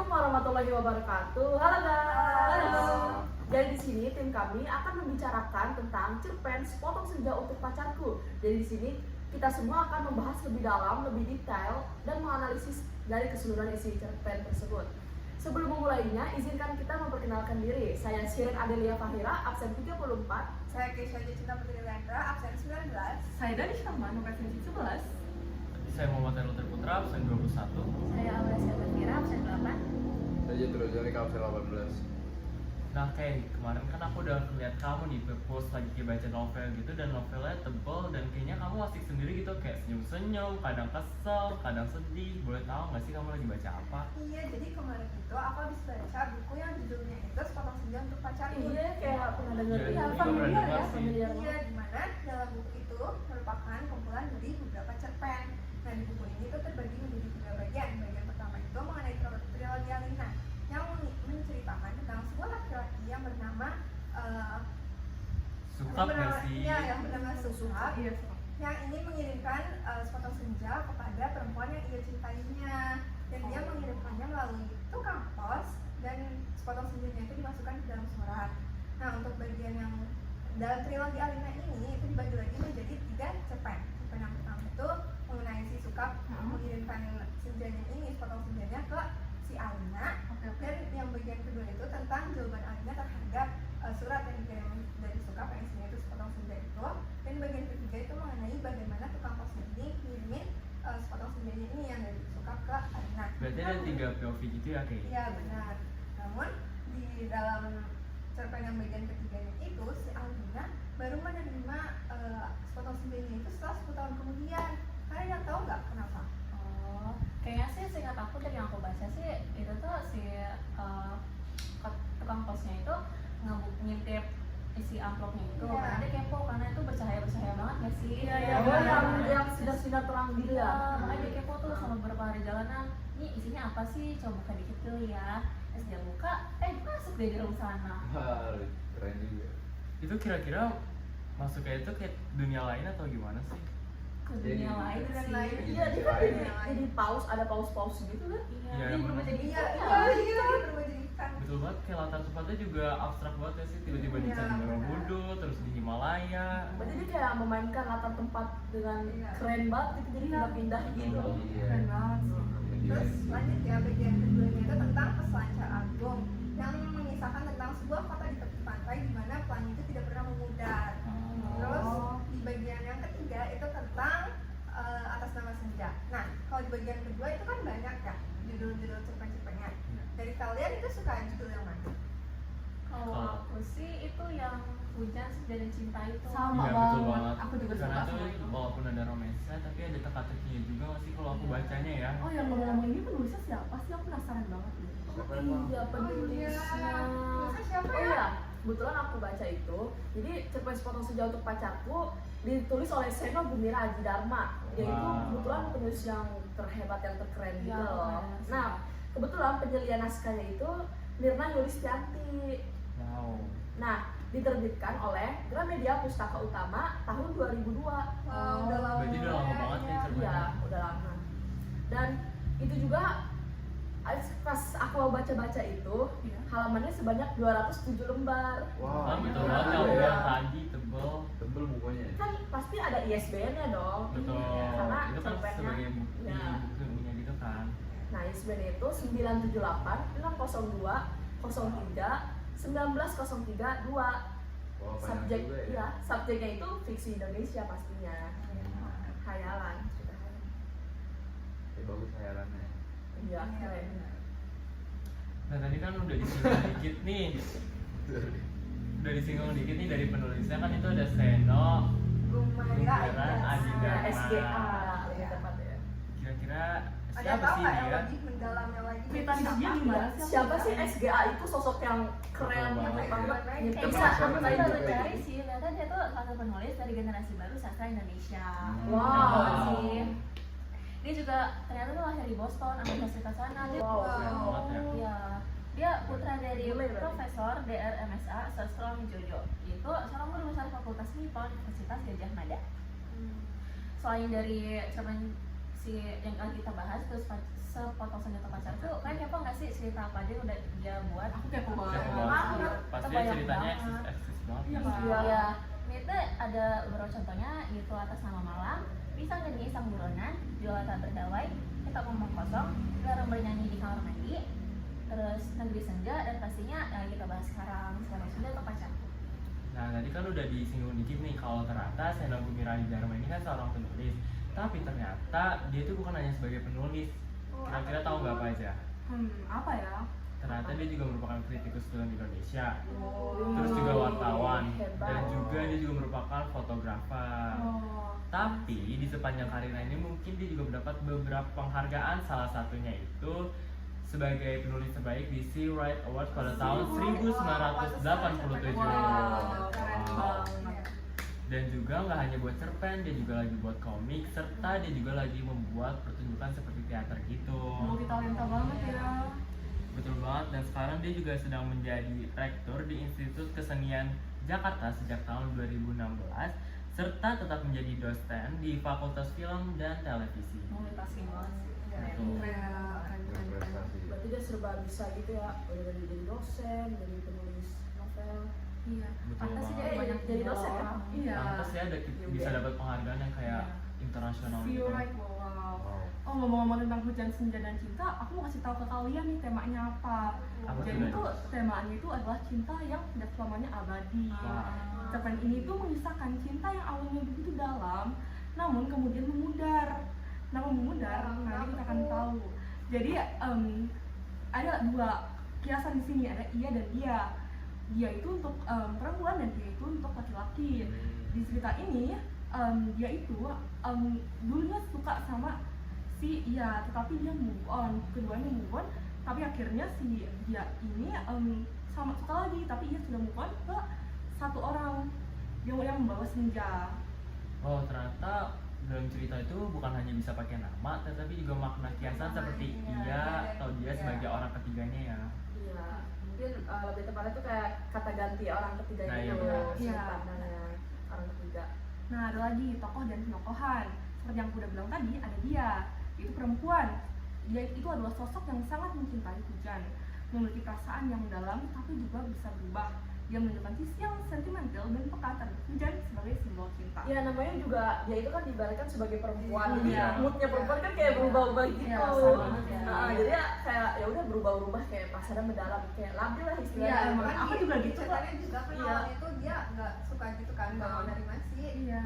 warahmatullahi wabarakatuh. Halo guys. Halo. Jadi di sini tim kami akan membicarakan tentang cerpen Sepotong Senja Untuk Pacarku. Jadi di sini kita semua akan membahas lebih dalam, lebih detail dan menganalisis dari keseluruhan isi cerpen tersebut. Sebelum memulainya, izinkan kita memperkenalkan diri. Saya Shirin Adelia Fahira, absen 34. Saya Keisha Cinta Putri Leandra, absen 19. Saya Dani Syahman, absen 11. Saya Muhammad Luther Putra, absen 21. Saya Aurelia Fira, absen 8. Saya terus jadi absen 18. Nah kayak kemarin kan aku udah lihat kamu di post lagi kayak baca novel gitu, dan novelnya tebel dan kayaknya kamu asik sendiri gitu, kayak senyum-senyum, kadang kesel, kadang sedih. Boleh tahu nggak sih kamu lagi baca apa? Iya, jadi kemarin itu aku habis baca buku yang judulnya itu Sepotong Senja Untuk Pacarku. Iya, kayak pernah dengar. Iya, Iya, juga familiar pernah ya, dengar sih. familiar. Iya, dimana dalam buku itu merupakan kumpulan dari beberapa cerpen. Nah, di buku ini tuh terbagi menjadi 3 bagian. Bagian pertama itu mengenai trilogi Alina yang menceritakan tentang sebuah laki-laki yang bernama Sukap nggak sih? Iya, yang bernama Susuhap. Iya, Yang ini mengirimkan sepotong senja kepada perempuan yang ia cintainya, dan dia mengirimkannya melalui tukang pos, dan sepotong senjanya itu dimasukkan ke dalam surat. Nah, untuk bagian yang dalam trilogi Alina ini itu dibagi lagi menjadi 3 cerpen. Cerpen yang pertama itu mengenai si Sukap mengirimkan senjanya ini, sepotong senjanya ke si Alina. Dan yang bagian kedua itu tentang jawaban Alina terhadap surat yang dikirim dari Sukap yang isinya itu sepotong senja itu. Dan bagian ketiga itu mengenai bagaimana tukang pos ini ngirimin sepotong senjanya ini yang dari Sukap ke Alina. Berarti ada 3 POV gitu ya kayak? Iya, benar. Namun di dalam cerpen yang bagian ketiganya itu si Alina baru menerima sepotong senjanya itu setelah 10 tahun kemudian. Kalian yang tahu nggak kenapa? Oh, kayaknya sih seingat aku dari yang aku baca sih itu tuh si tukang posnya itu ngintip isi amplopnya itu Iya. karena dia kepo, karena itu bercahaya banget nggak sih? Iya, iya. Oh, yang sinar-sinar terang gitu Iya, ya. makanya dia kepo tuh sama beberapa hari jalanan. Ini isinya apa sih? Coba buka dikit dulu ya. Terus dia buka, masuk deh di dalam sana. Wah, keren juga. Itu kira-kira masuknya itu kayak dunia lain atau gimana sih? Ke Jadi, dunia lain dunia sih. lain. Iya, dia kan jadi paus, ada paus-paus gitu kan. Iya, Iya, dia berubah bener. jadi Iya, ikan. iya, dia berubah jadi ikan. Betul banget, kayak latar tempatnya juga abstrak banget ya sih. Tiba-tiba di Iya, Candi benar. Borobudur, terus di Himalaya. Berarti dia kayak memainkan latar tempat dengan Iya. keren banget gitu, jadi pindah-pindah gitu. Iya. Keren banget sih. Terus lanjut ya, bagian keduanya itu tentang peselancar agung yang mengisahkan tentang sebuah kota di tepi pantai di mana pelangi itu tidak pernah memudar. Terus di bagian yang ketiga itu tentang atas nama senja. Nah, kalau di bagian kedua itu kan banyak ya judul-judul cerpen-cerpennya. Dari kalian itu suka judul yang mana? Kalau aku sih itu yang hujan dan cinta itu. Sama Iya, banget. betul banget. Aku juga Karena suka tuh sama itu. walaupun ada romansnya, tapi ada teka-tekinya juga nggak sih kalau aku Iya. bacanya ya. Oh, yang ngomong-ngomong ini penulisnya siapa sih? Aku penasaran banget nih. Siapa Iya, emang? penulisnya. Penulisnya siapa Oh ya? iya, kebetulan aku baca itu. Jadi cerpen Sepotong Senja Untuk Pacarku ditulis oleh Seno Gumira Aji Dharma. Dia itu Wow. kebetulan penulis yang terhebat, yang terkeren Iya, gitu loh. keren sih. Nah, kebetulan penyelian naskahnya itu Mirna Yulistianti. Wow. Nah, diterbitkan oleh Gramedia Pustaka Utama tahun 2002. Wow, udah lama. Berarti udah lama banget nih cerpennya. Iya, udah lama. Dan itu juga pas aku baca-baca itu, Iya. halamannya sebanyak 207 lembar. Ah, Wah, betul Iya. banget kalau Iya. udah pagi tebel. tebel bukunya. Kan pasti ada ISBN-nya dong. Betul. Karena Itu kan cerpennya. sebagai bukti Ya. bukunya gitu kan. Nah, ISBN itu 978 602 03 1903 2. Wah, banyak Subjek juga ya. ya, subjeknya itu fiksi Indonesia pastinya. Khayalan. Bagus khayalannya. Iya, keren. Nah tadi kan udah disinggung dikit nih. Udah disinggung dikit nih dari penulisnya, kan itu ada Seno, Gumira Gumira Aji Ya, Dharma. SGA lebih tepat ya. Kira-kira Ada siapa tahu sih nggak yang dia? lebih mendalamnya lagi? Cerita hidupnya gimana sih? Aku Siapa nggak sih tahu. SGA itu sosok yang keren Betul banget banget. banget. Kayak Bisa Kayaknya Siapa aku tadi baru juga cari itu? sih, ternyata dia tuh salah satu penulis dari generasi baru sastra Indonesia. Wow. Keren banget sih. Dia juga ternyata tuh lahir di Boston, Amerika Serikat sana. Dia, Wow. Keren banget ya. Iya. Dia putra dari Boleh, berarti. Profesor Dr. MSA Sastro Jojo. Itu seorang guru besar Fakultas MIPA Universitas Gajah Mada. Selain dari cerpen si yang lagi kita bahas terus sepotong senja untuk pacarku, kan kepo nggak sih cerita apa aja yang udah dia buat? Aku kepo Siapa banget. banget? Pasti Kebayang ceritanya banget. eksis banget. Iya, kan? Kak. Ya, ini tuh ada beberapa contohnya, yaitu atas nama malam, pisang jadi sang buronan, jual tak berdawai, kita ngomong kosong, dilarang bernyanyi di kamar mandi, terus negeri senja, dan pastinya yang kita bahas sekarang senja untuk pacarku. Nah, tadi kan udah disinggung dikit nih kalau ternyata Sena Gumirani Dharma ini kan seorang penulis. Tapi ternyata dia itu bukan hanya sebagai penulis. Kira-kira tahu nggak apa aja? Apa ya? Ternyata dia juga merupakan kritikus film Indonesia. Oh. Terus juga wartawan. Hebat. Dan juga dia juga merupakan fotografer. Oh. Tapi di sepanjang karirnya ini mungkin dia juga mendapat beberapa penghargaan. Salah satunya itu sebagai penulis terbaik di Sea Right Awards pada tahun 1987. Wow, keren banget. Dan juga nggak hanya buat cerpen, dia juga lagi buat komik, serta dia juga lagi membuat pertunjukan seperti teater gitu. Multitalenta banget ya. Betul banget, dan sekarang dia juga sedang menjadi rektor di Institut Kesenian Jakarta sejak tahun 2016, serta tetap menjadi dosen di Fakultas Film dan Televisi. Multitasking banget sih. Betul. Keren. Berprestasi. Berarti dia serba bisa gitu ya, udah dari jadi dosen, jadi penulis novel. Iya. Betul Pantas sih banget. dia banyak Jadi dosen ya? orang. Iya. Pantas ya ada bisa dapat penghargaan yang kayak internasional See gitu. you right, wow. Wow. Oh, ngomong-ngomong tentang hujan, senja, dan cinta, aku mau kasih tahu ke kalian nih temanya apa. Apa Jadi tuh, tuh Dad? temanya itu adalah cinta yang tidak selamanya abadi. Wah. Cerpen ini tuh mengisahkan cinta yang awalnya begitu dalam, namun kemudian memudar. Kenapa memudar? Nanti kita akan tahu. Jadi ada dua kiasan di sini, ada ia dan dia. Dia itu untuk perempuan dan dia itu untuk laki-laki. Di cerita ini dia itu dulunya suka sama si ia, tetapi dia move on, keduanya move on, tapi akhirnya si dia ini sama suka lagi, tapi ia sudah move on ke satu orang yang membawa senja. Oh, ternyata dalam cerita itu bukan hanya bisa pakai nama, tetapi juga makna kiasan seperti ia atau dia sebagai orang ketiganya ya. Iya, mungkin lebih tepatnya tuh kayak kata ganti orang ketiganya Nah, iya itu benar. sudut Iya. pandangnya orang ketiga. Nah, ada lagi tokoh dan penokohan. Seperti yang aku udah bilang tadi, ada dia, itu perempuan. Dia itu adalah sosok yang sangat mencintai hujan, memiliki perasaan yang mendalam tapi juga bisa berubah. Dia menunjukkan sisi yang sentimental dan peka terhadap hujan sebagai simbol cinta. Iya, namanya juga dia itu kan diibaratkan sebagai perempuan. Jadi Iya. moodnya perempuan kan kayak berubah-ubah gitu. Iya, sama banget ya. Nah, jadi ya kayak ya udah berubah-ubah kayak pasaran mendalam, kayak labil lah istilahnya. Iya, emang. Aku juga gitu, Kak. Ceritanya juga kan Iya. awalnya itu dia nggak suka gitu kan, nggak mau dari Masi. Iya.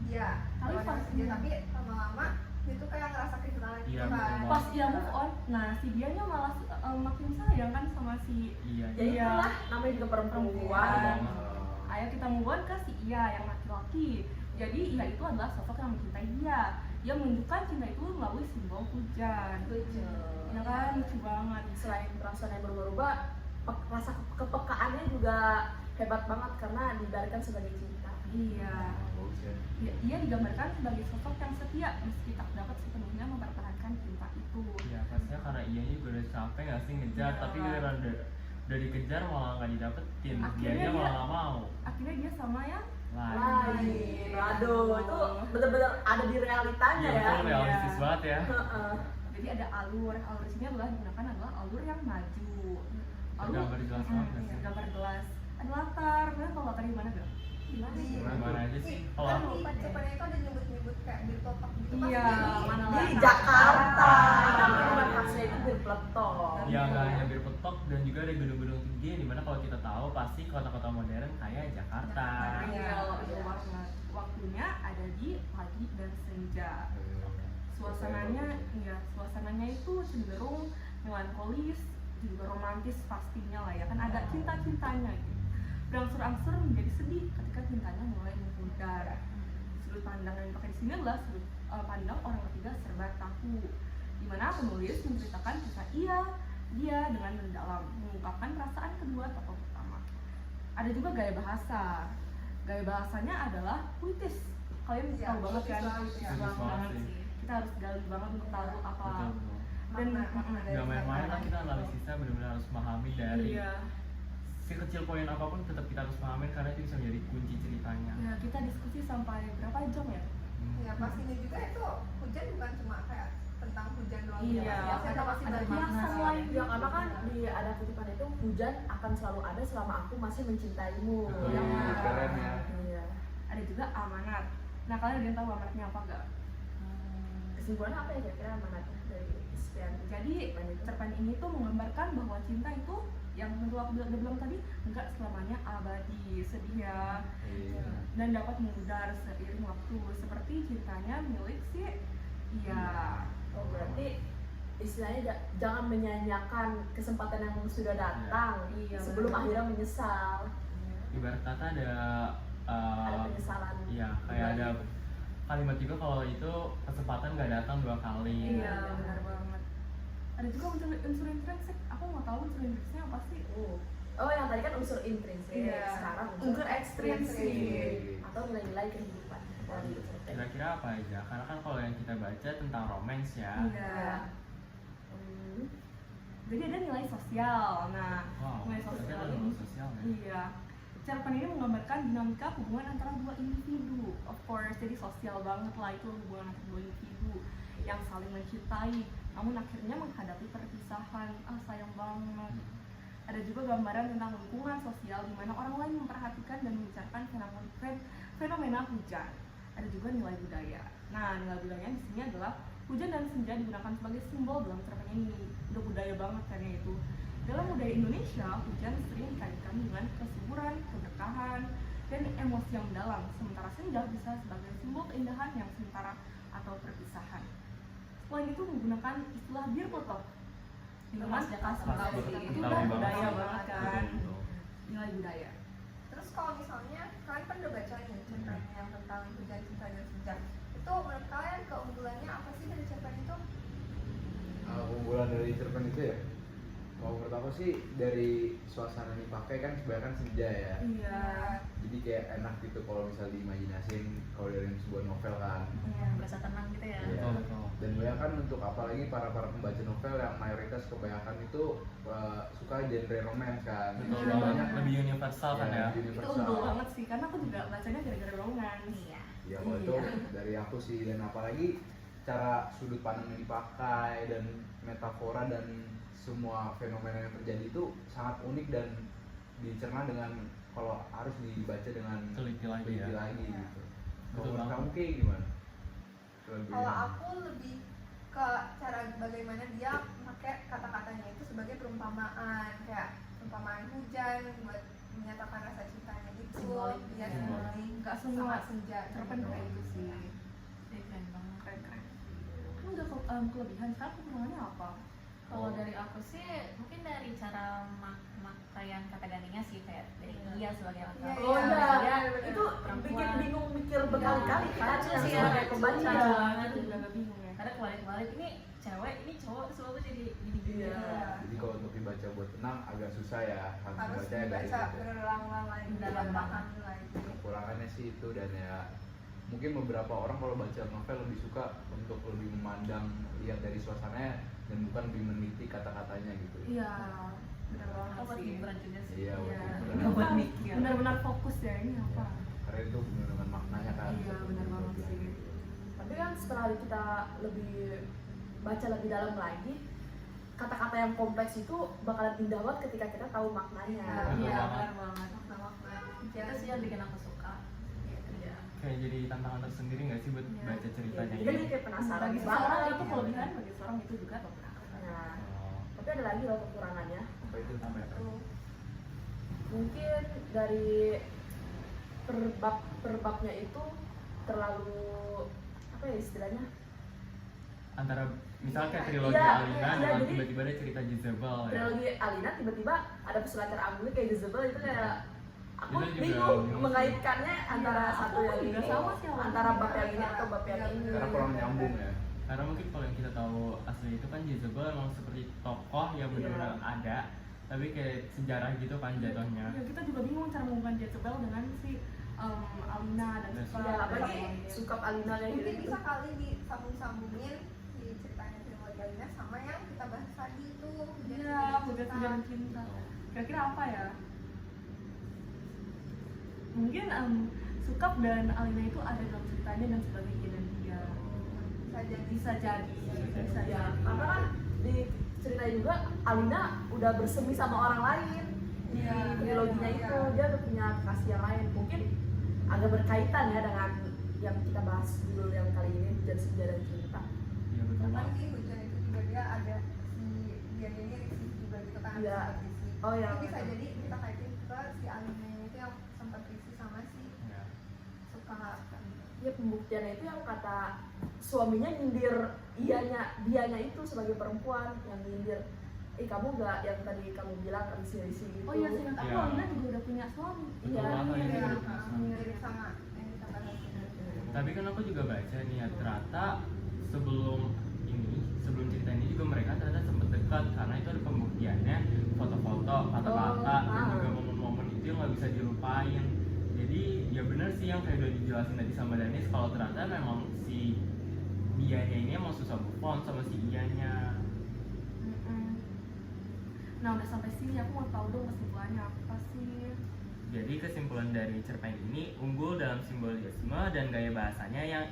Dia Tapi awalnya pas masih dia, tapi lama-lama dia tuh kayak ngerasa kehilangan Iya, gitu kan. betul Pas ia move on, nah si dianya malah makin sayang kan sama si Iya. Ya itulah namanya juga perempuan. Perempuan. Ah. Ayo kita move on ke si ia yang laki-laki. Jadi ia itu adalah sosok yang mencintai dia. Dia menunjukkan cinta itu melalui simbol hujan. Ya kan, lucu banget. Selain perasaan yang berubah-ubah, rasa kepekaannya juga hebat banget karena diibaratkan sebagai cinta. Iya. Bagus ya. Ia digambarkan sebagai sosok yang setia meski tak dapat sepenuhnya mempertahankan cinta itu. Iya, pastinya karena ia juga udah capek nggak sih ngejar, Iya. tapi giliran udah dikejar malah nggak didapetin, Akhirnya dianya dia- malah nggak mau. Akhirnya dia sama yang Lain, aduh itu bener-bener ada di realitanya Iya, ya. betul, realistis Iya. banget ya. Heeh. jadi ada alur di sini digunakan adalah alur yang maju. Tergambar jelas banget nggak sih? Gambar jelas. Ada latar, kan kalau latar gimana gak? Gimana? Di- Gimana aja sih? Kan Kalau di ceritanya itu ada nyebut-nyebut kayak bir topak gitu pas Iya, di- mana Di latar? Jakarta, Jakarta. minuman khasnya itu bir peletok. ya nggak hanya bir petok dan juga ada gedung-gedung tinggi yang dimana kalau kita tahu pasti kota-kota modern kayak Jakarta. Iya, itu banget. Waktunya ada di pagi dan senja. Suasananya, iya, suasananya itu cenderung melankolis, juga romantis pastinya lah ya kan, ada cinta-cintanya gitu. Berangsur-angsur menjadi sedih ketika cintanya mulai memudar. Sudut pandang yang dipakai di sini adalah sudut pandang orang ketiga serba tahu, di mana penulis menceritakan kisah dia dengan mendalam, mengungkapkan perasaan kedua tokoh utama. Ada juga gaya bahasa. Gaya bahasanya adalah puitis. Kalian Iya, tahu banget puitis kan? banget, Puitis ya. Puitis banget banget sih. sih. Kita harus gali banget untuk tahu apa. Betul, betul. Dan Makna dari Nggak main-main lah kata-kata kita itu. analisisnya benar-benar harus memahami dari iya. sekecil poin apapun tetap kita harus pahami karena itu bisa menjadi kunci ceritanya. Ya, kita diskusi sampai berapa jam ya? Ya pastinya juga itu hujan bukan cuma kayak tentang hujan doang. Iya, Ya, pasti ada pasti ada banyak makna makna. lain. Ya karena kan di ada kutipan itu hujan akan selalu ada selama aku masih mencintaimu. Betul, Iya. keren ya. Iya. Ada juga amanat. Nah, kalian ada yang tahu amanatnya apa enggak? Kesimpulannya apa ya kira-kira amanatnya dari sekian? Jadi cerpen ini tuh menggambarkan bahwa cinta itu yang tentu aku udah bilang tadi enggak selamanya abadi, sedih ya, Iya. dan dapat memudar seiring waktu seperti cintanya milik si iya. Oh berarti istilahnya jangan menyanyiakan kesempatan yang sudah datang Iya, sebelum benar. akhirnya menyesal. Ibarat kata ada Ada penyesalan. iya kayak ada kalimat juga kalau itu kesempatan gak datang 2 kali. Iya, benar banget. Ada juga unsur intrinsik. Aku nggak tahu unsur intrinsiknya apa sih. Oh yang tadi kan unsur intrinsik, Iya. sekarang Unsur ekstrinsik. atau nilai-nilai kehidupan dari cerpen. Kira-kira apa aja? Karena kan kalau yang kita baca tentang romance ya. Iya. Hmm. Jadi ada nilai sosial. Nah, Wow, nilai tapi sosial ada ini. ilmu sosial ya. Iya. Cerpen ini menggambarkan dinamika hubungan antara dua individu. Of course, jadi sosial banget lah itu hubungan antara dua individu yang saling mencintai, namun akhirnya menghadapi perpisahan. Ah, sayang banget. Ada juga gambaran tentang lingkungan sosial di mana orang lain memperhatikan dan membicarakan fenomena hujan. Ada juga nilai budaya. Nah, nilai budayanya di sini adalah hujan dan senja digunakan sebagai simbol dalam cerpen ini. Udah budaya banget kan ya itu. Dalam budaya Indonesia, hujan sering dikaitkan dengan kesuburan, keberkahan, dan emosi yang mendalam. Sementara senja bisa sebagai simbol keindahan yang sementara atau perpisahan. Selain itu menggunakan istilah bir foto. Minuman khas Betawi. Itu kan budaya banget kan. Nilai budaya. Terus kalau misalnya kalian kan udah baca nih cerpen yang tentang hujan, cinta dan senja, itu menurut kalian keunggulannya apa sih dari cerpen itu? Keunggulan dari cerpen itu ya, kalau menurut aku sih dari suasana yang dipakai kan kebanyakan senja ya. Iya. Jadi kayak enak gitu kalau misal diimajinasin kalau dari sebuah novel kan. Iya, berasa tenang gitu ya. Iya. Betul, betul. Dan banyak kan untuk apalagi para pembaca novel yang mayoritas kebanyakan itu suka genre romance kan. Betul Jadi banget. banyak Lebih universal kan ya. lebih Itu universal. unggul banget sih, karena aku juga bacanya gara-gara romance. Iya. Ya kalau itu dari aku sih, dan apalagi cara sudut pandang yang dipakai dan metafora dan semua fenomena yang terjadi itu sangat unik dan dicerna dengan kalau harus dibaca dengan Teliti lagi ya. lagi gitu. Betul Kalau menurut banget. kamu kayak gimana? Kalau aku lebih ke cara bagaimana dia pakai kata-katanya itu sebagai perumpamaan, kayak perumpamaan hujan buat menyatakan rasa cintanya gitu. Simbolik. Dia Iya. simbolik, Nggak semua sangat senja. cerpen kayak gitu sih. Jadi keren banget. Keren-keren. Kan udah kelebihan, sekarang kekurangannya apa? Kalau dari aku sih mungkin dari cara pemakaian kata gantinya sih kayak dari dia sebagai Iya, laki-laki. Oh iya. iya, Iya, itu perempuan. bikin bingung mikir berkali-kali Iya. kan Kacau yang sih ya, sebagai kacau. pembaca. Iya. Itu juga agak bingung ya. Karena kebalik-balik ini cewek, ini cowok, semua tuh jadi gini-gini. Iya. Jadi kalau untuk dibaca buat tenang agak susah ya, harus Harus baca dari dibaca situ. berulang-ulang lagi, Dalam dipahami lagi. Kekurangannya sih itu, dan ya mungkin beberapa orang kalau baca novel lebih suka untuk lebih memandang, lihat dari suasananya dan bukan lebih meneliti kata-katanya gitu. Iya, benar banget Oh, buat sih. hiburan juga sih. Iya, Iya, benar. kita buat mikir. Benar-benar fokus ya ini apa? Karena itu benar dengan maknanya kan. Iya, benar banget sih. Tapi kan setelah kita lebih baca lebih dalam lagi, kata-kata yang kompleks itu bakalan indah banget ketika kita tahu maknanya. Betul Iya, banget. benar banget. Makna-makna. Itu sih yang bikin aku suka. Iya. Kayak jadi tantangan tersendiri nggak sih buat Iya. baca ceritanya Jadi ini? kayak penasaran Bagi banget. seseorang itu kelebihan, bagi seseorang itu juga kekurangan. Nah, Oh. tapi ada lagi loh kekurangannya. Apa itu namanya? Mungkin dari perbabnya itu terlalu apa ya istilahnya? Antara misalnya kayak trilogi Iya, Alina iya, dengan jadi- tiba-tiba ada cerita Jezebel ya. Trilogi Alina tiba-tiba ada pesulap Anggun kayak Jezebel itu kayak aku Itu juga bingung bingung. mengaitkannya antara Iya, satu aku yang juga ini sama sih awalnya. antara bab yang ini atau bab yang ini. Karena kurang nyambung ya. Karena mungkin kalau yang kita tahu asli itu kan Jezebel emang seperti tokoh yang benar-benar ada, tapi kayak sejarah gitu kan jatuhnya. Ya, kita juga bingung cara menghubungkan Jezebel dengan si Alina dan Dan Suka. Ya, apalagi sukap Alina kayak Mungkin gitu. bisa kali disambung-sambungin di ceritanya Trilogi Alina sama yang kita bahas tadi itu Iya, hujan hujan cinta. Kira-kira apa ya? Mungkin Sukap dan Alina itu ada dalam ceritanya dan sebagai dia dan dia. Bisa jadi. Bisa Ya, jadi. karena kan di cerita juga Alina udah bersemi sama orang lain di Iya, triloginya iya, itu, iya. dia udah punya kasih yang lain. Mungkin agak berkaitan ya dengan yang kita bahas dulu yang kali ini, Hujan Senja dan Cinta. Iya betul Bahkan banget. di Hujan itu juga dia ada si dia ini risih juga gitu kan, Iya. sempat risih. Oh, iya, Itu bisa betul. jadi kita kaitin ke si Alina itu yang sempat risih sama si Ya. Suka kan. Ya pembuktiannya itu yang kata suaminya nyindir dianya itu sebagai perempuan yang nyindir. Kamu gak yang tadi kamu bilang risih-risih gitu. Oh iya, seingat aku Iya. Alina juga udah punya suami. Betul Iya, banget iya, ini iya. juga sama. Mirip sama yang dikatakan Sina. Tapi kan aku juga baca nih ya, ternyata sebelum cerita ini juga mereka ternyata sempat dekat karena itu ada pembuktiannya, foto-foto, kata-kata, dan juga momen-momen itu yang nggak bisa dilupain. Jadi ya bener sih yang kayak udah dijelasin tadi sama Danis, kalau ternyata memang si dianya ini emang susah move on sama si ianya. Nah udah sampai sini aku mau tahu dong kesimpulannya apa sih? Jadi kesimpulan dari cerpen ini unggul dalam simbolisme dan gaya bahasanya yang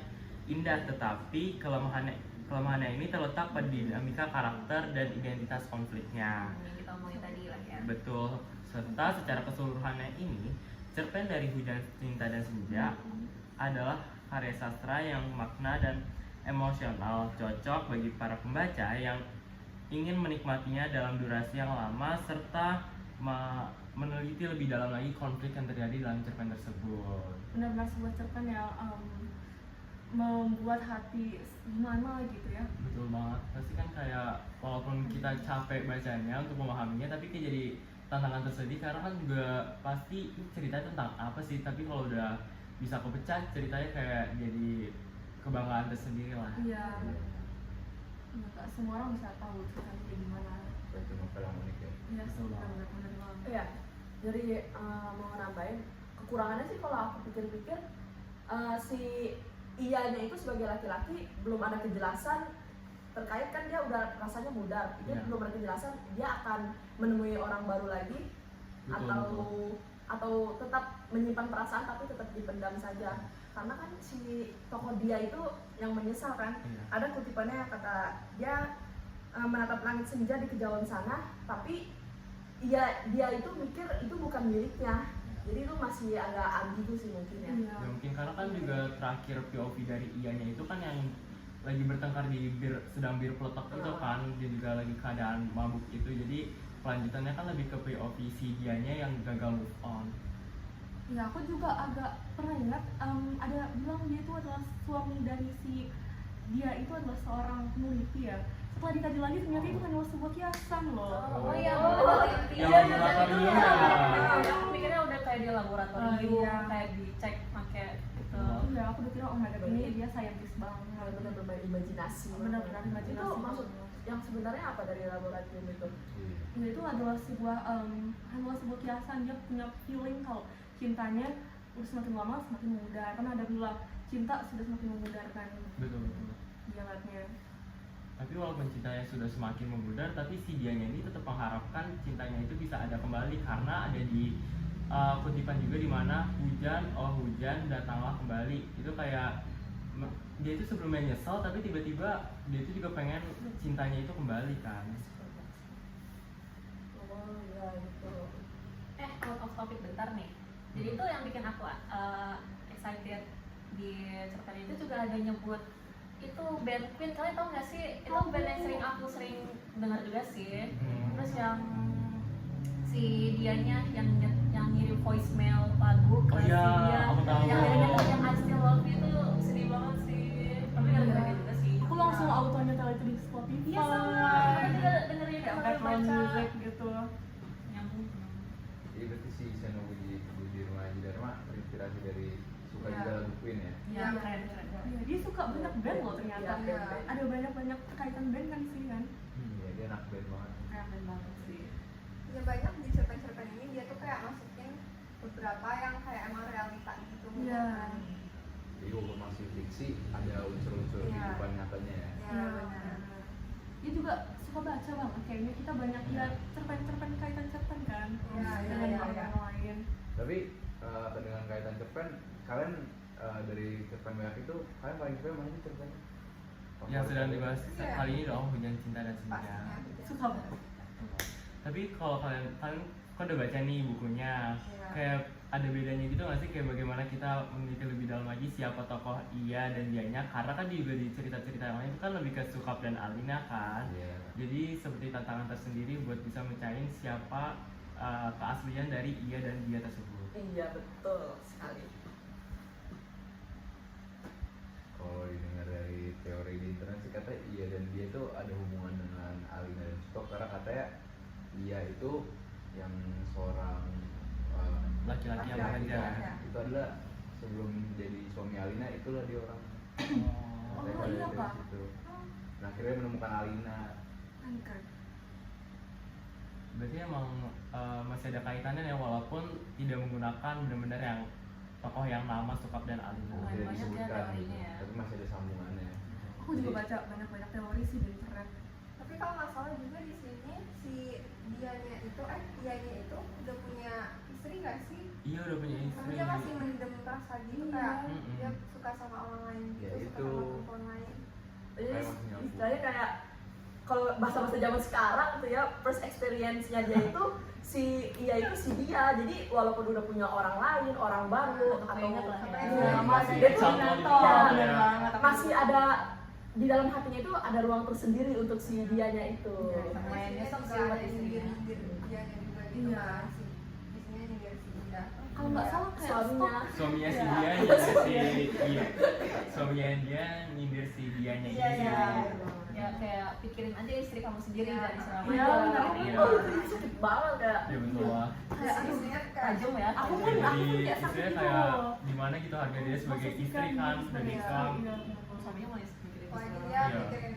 indah, tetapi kelemahannya ini terletak pada dinamika karakter dan identitas konfliknya. Yang kita omongin tadi lah ya. Betul. Serta secara keseluruhannya ini, cerpen dari Hujan Cinta dan Senja adalah karya sastra yang makna dan emosional, cocok bagi para pembaca yang ingin menikmatinya dalam durasi yang lama serta meneliti lebih dalam lagi konflik yang terjadi dalam cerpen tersebut. Benar-benar sebuah cerpen yang membuat hati gimana gitu ya. Betul banget. Pasti kan kayak walaupun kita capek bacanya untuk memahaminya, tapi kayak jadi tantangan tersendiri karena kan juga pasti cerita tentang apa sih, tapi kalau udah bisa kepecah ceritanya kayak jadi kebanggaan tersendiri lah. Iya. Nggak semua orang bisa tahu ceritanya kayak gimana. Itu novel yang unik ya. Iya, benar-benar banget. Iya, jadi mau nambahin kekurangannya sih kalau aku pikir-pikir si ianya itu sebagai laki-laki belum ada kejelasan terkait, kan dia udah rasanya muda, itu Iya. belum ada kejelasan dia akan menemui orang baru lagi Betul. atau tetap menyimpan perasaan tapi tetap dipendam saja, karena kan si tokoh dia itu yang menyesal kan. Iya. Ada kutipannya yang kata dia menatap langit senja di kejauhan sana, tapi dia itu mikir itu bukan miliknya, jadi itu masih agak ambigu sih mungkin ya. Iya. Ya mungkin karena kan juga terakhir POV dari ianya itu kan yang lagi bertengkar di sedang bir peletok itu kan, dia juga lagi keadaan mabuk itu, jadi kelanjutannya kan lebih ke POV si dianya yang gagal move on. Ya aku juga agak pernah ingat ada bilang dia itu adalah suami dari si dia itu adalah seorang peneliti ya. Setelah dikaji lagi ternyata itu hanyalah sebuah kiasan loh. Oh iya, Yang laboratorium ya. Aku mikirnya udah kayak di laboratorium, Iya. kayak dicek pakai gitu. Iya, aku udah kira oh my god ini dia saintis banget. Benar-benar bermain imajinasi. Benar-benar imajinasi. Itu maksud yang sebenarnya apa dari laboratorium itu? Iya. Ya, itu adalah sebuah kiasan, dia punya feeling kalau cintanya udah semakin lama semakin memudar, karena ada bilang cinta sudah semakin memudarkan Betul betul. jalannya. Tapi walaupun cintanya sudah semakin memudar, tapi si dianya ini tetap mengharapkan cintanya itu bisa ada kembali, karena ada di kutipan juga di mana hujan, oh hujan datanglah kembali. Itu kayak dia itu sebelumnya nyesel, tapi tiba-tiba dia itu juga pengen cintanya itu kembali kan. Oh iya itu. Out of topic bentar nih. Jadi itu yang bikin aku excited di cerpen itu juga ada nyebut itu band Queen. Kalian tau gak sih? Itu band yang aku sering dengar juga sih. Terus yang si dianya yang ngirim voicemail lagu ke Oh si iya, dia, aku tahu. yang gara-gara yang I Still Love You itu sedih banget sih. Tapi gara-gara dia juga sih. Aku langsung auto nyetel itu di Spotify. Iya sama. Aku juga dengerin kayak sambil background baca. music gitu. Nyambung. Jadi berarti si Seno di rumah Haji Dharma terinspirasi dari suka Iya. juga lagu Queen ya. Iya keren keren. Iya, dia suka banyak band loh ternyata. Iya, band-band. Ada banyak kaitan band kan sih kan. Iya, dia anak band banget. Keren banget sih. Ya banyak di cerpen-cerpen ini dia tuh kayak masukin beberapa yang kayak emang realita gitu. Iya. kan. Jadi walaupun masih fiksi, ada unsur-unsur Iya. kehidupan nyatanya ya. Ya, Iya, benar. Dia juga suka baca banget kayaknya, kita banyak lihat cerpen-cerpen kaitan cerpen kan. Iya, iya, Dengan iya, orang iya. lain. Tapi dengan kaitan cerpen, kalian dari cerpen banyak itu kalian paling suka yang mana sih cerpennya? Yang sedang dibahas Iya. kali ini dong, Hujan Cinta dan Senja. Pastinya. Suka banget. Tapi kalau kalian kan udah baca nih bukunya, Iya. kayak ada bedanya gitu nggak sih, kayak bagaimana kita meneliti lebih dalam lagi siapa tokoh Iya dan Dianya, karena kan juga di cerita-cerita yang lain itu kan lebih ke Sukap dan Alina kan. Iya. Jadi seperti tantangan tersendiri buat bisa mencari siapa keaslian dari Iya dan Dia tersebut. Iya betul sekali. Kalau didengar dari teori di internet sih kata Iya dan Dia itu ada hubungan dengan Alina dan Sukap, karena katanya Iya itu yang seorang Laki-laki yang laki-laki bekerja. kan, itu adalah sebelum jadi suami Alina itulah dia orang. Oh. Katanya Oh, dari iya, Pak. situ. Nah akhirnya menemukan Alina. Keren. Berarti emang masih ada kaitannya ya, walaupun tidak menggunakan benar-benar yang tokoh yang nama Sukap dan Alina. Lumayan Tidak banyak ya disebutkan, teorinya ya. tapi masih ada sambungannya. Aku juga baca banyak teori sih di internet. Tapi kalau nggak salah juga di sini si Ianya itu udah punya istri nggak sih? Iya udah punya Tapi istri. dia masih mendem rasa gitu Iya. kayak Mm-mm. dia suka sama orang lain gitu, Ya, suka itu. sama perempuan lain. Jadi Kayak masih nyambung. istilahnya kayak kalau bahasa-bahasa zaman sekarang tuh ya, first experience-nya dia itu si Iya itu si dia. Jadi walaupun udah punya orang lain, orang baru atau Ingat lah ya. Iya, Masih dia tuh Contoh di iya, bawah, bener ya. banget. masih ada di dalam hatinya itu ada ruang tersendiri untuk si Dianya itu. Sama Lumayan istrinya nyesek juga sih buat ada istrinya. nyindir Ianya juga gitu Iya. kan. Si istrinya nyindir si Ida. Kalau nggak salah kayak Suaminya. Suaminya si Iya. Dia nyindir si Iya. Suaminya dia nyindir si Dianya Iya, ini. iya. Ya kayak pikirin aja istri kamu sendiri Iya. dari selama Iya, benar. Iya. Oh, itu sakit banget kayak. Iya betul lah. Kayak istrinya kayak tajam ya. Aku Ya, pun jadi kayak sakit istrinya gitu kayak loh. gimana gitu harga dia sebagai istri kan, udah sebagai nikah. istri, iya. Suaminya malah mikirin wah istri jadi orang dia Iya. mikirin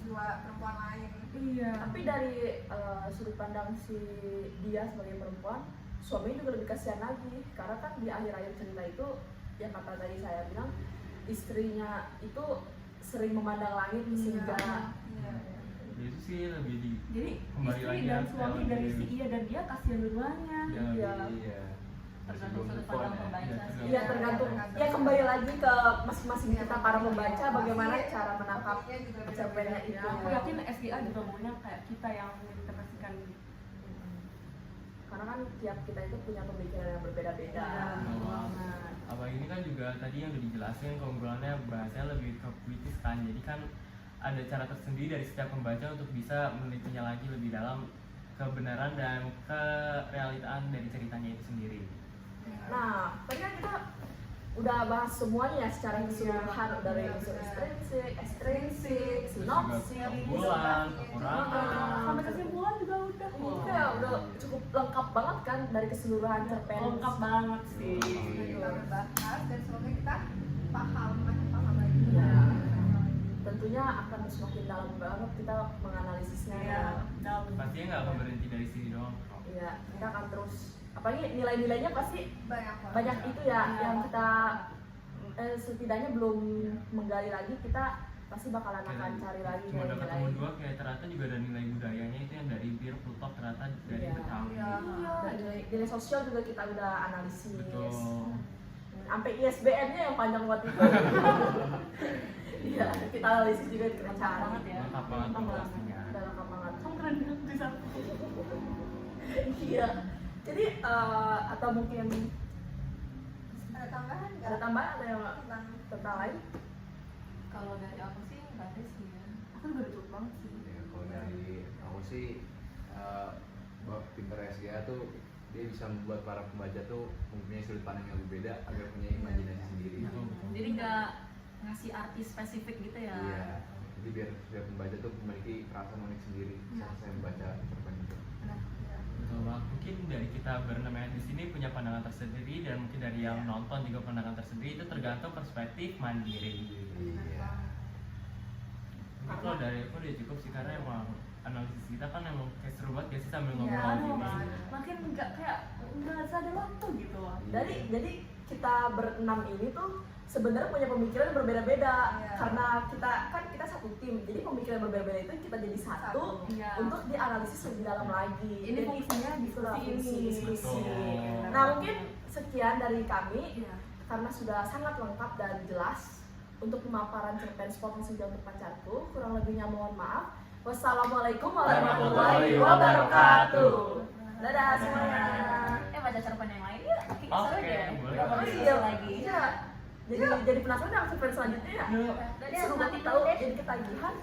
jiwa perempuan lain. Iya. Tapi dari sudut pandang si dia sebagai perempuan, suaminya juga lebih kasihan lagi karena kan di akhir-akhir cerita itu yang kata tadi saya bilang istrinya itu sering memandang langit sehingga Iya. Ya, itu sih lebih di Jadi Kembali istri lagi dan ya, suami kayak dari lebih- si Iya dan Dia kasihan dua-duanya. ya, Iya. Iya. Masih Tergantung belum sudut move on pandang ya. pembaca Iya, sih. ya tergantung ya kembali lagi ke masing-masing kita para pembaca bagaimana Pasti cara menangkap opininya juga cerpennya beda-beda. itu. Aku yakin SGA juga maunya kayak kita yang menginterpretasikan. karena kan tiap kita itu punya pemikiran yang berbeda-beda. Iya. Nah, apa ini kan juga tadi yang udah dijelasin keunggulannya bahasanya lebih ke puitis kan, jadi kan ada cara tersendiri dari setiap pembaca untuk bisa menelitinya lagi lebih dalam kebenaran dan kerealitaan dari ceritanya itu sendiri. Nah, tadi kan kita udah bahas semuanya ya secara keseluruhan dari unsur ekstrinsik, sinopsis, Keunggulan, kekurangan. Sampai kesimpulan juga udah. iya udah cukup lengkap banget kan dari keseluruhan cerpen. Lengkap banget sih. Kita berbahas dan semoga kita paham makin paham lagi. Iya. Tentunya akan semakin dalam banget kita menganalisisnya. Iya. Dan Pastinya nggak akan berhenti dari sini doang. Iya, kita akan terus apalagi nilai-nilainya pasti Banyak itu ya Iya. yang kita setidaknya belum menggali lagi, kita pasti bakalan akan cari lagi Cuma udah ketemu nilai-nilai. dua kayak ternyata juga ada nilai budayanya itu yang dari Bir Plutok ternyata dari Iya. Betawi. Iya. Dan nilai sosial juga kita udah analisis. Betul. Sampai ISBN-nya yang panjang banget itu. Iya, kita analisis juga kita Lengkap cari. banget ya. Lengkap banget Lengkap banget. pastinya. Udah lengkap banget. kamu keren banget bisa. Iya. Jadi atau mungkin Ada tambahan nggak? ada tambahan ada yang Tentang tentang lain? Kalau dari aku sih nggak ada sih ya. Aku juga udah cukup banget sih. Ya, kalau dari aku sih pinter SGA tuh dia bisa membuat para pembaca tuh mempunyai sudut pandang yang berbeda agar punya imajinasi sendiri. Betul, betul. Jadi nggak ngasih arti spesifik gitu ya. Iya. Jadi biar setiap pembaca tuh memiliki perasaan unik sendiri saat saya membaca cerpen itu. Betul banget. Mungkin dari kita berenam yang di sini punya pandangan tersendiri dan mungkin dari yang nonton juga pandangan tersendiri, itu tergantung perspektif mandiri. Iya. Mungkin kalau dari aku udah cukup sih karena emang analisis kita kan emang kayak seru banget ya sih sambil Iya, ngobrol Aduh, gini. makin nggak kayak nggak sadar waktu gitu loh. Jadi kita berenam ini tuh sebenarnya punya pemikiran yang berbeda-beda. Iya. Karena kita satu tim, jadi pemikiran berbeda-beda itu kita jadi satu Iya. untuk dianalisis lebih dalam lagi. Ini Jadi fungsinya itulah diskusi fungsi ini. diskusi. Betul. Nah mungkin sekian dari kami Iya. karena sudah sangat lengkap dan jelas untuk pemaparan cerpen Sepotong Senja Untuk Pacarku. Kurang lebihnya mohon maaf. Wassalamualaikum warahmatullahi wabarakatuh. Dadah semuanya. Baca cerpen yang lain yuk. Seru Oke, deh. boleh. Berapa Iya. video lagi? Iya. Jadi penasaran dengan cerpen selanjutnya ya. Dadah, Seru selamat banget tahu tidur deh. jadi ketagihan.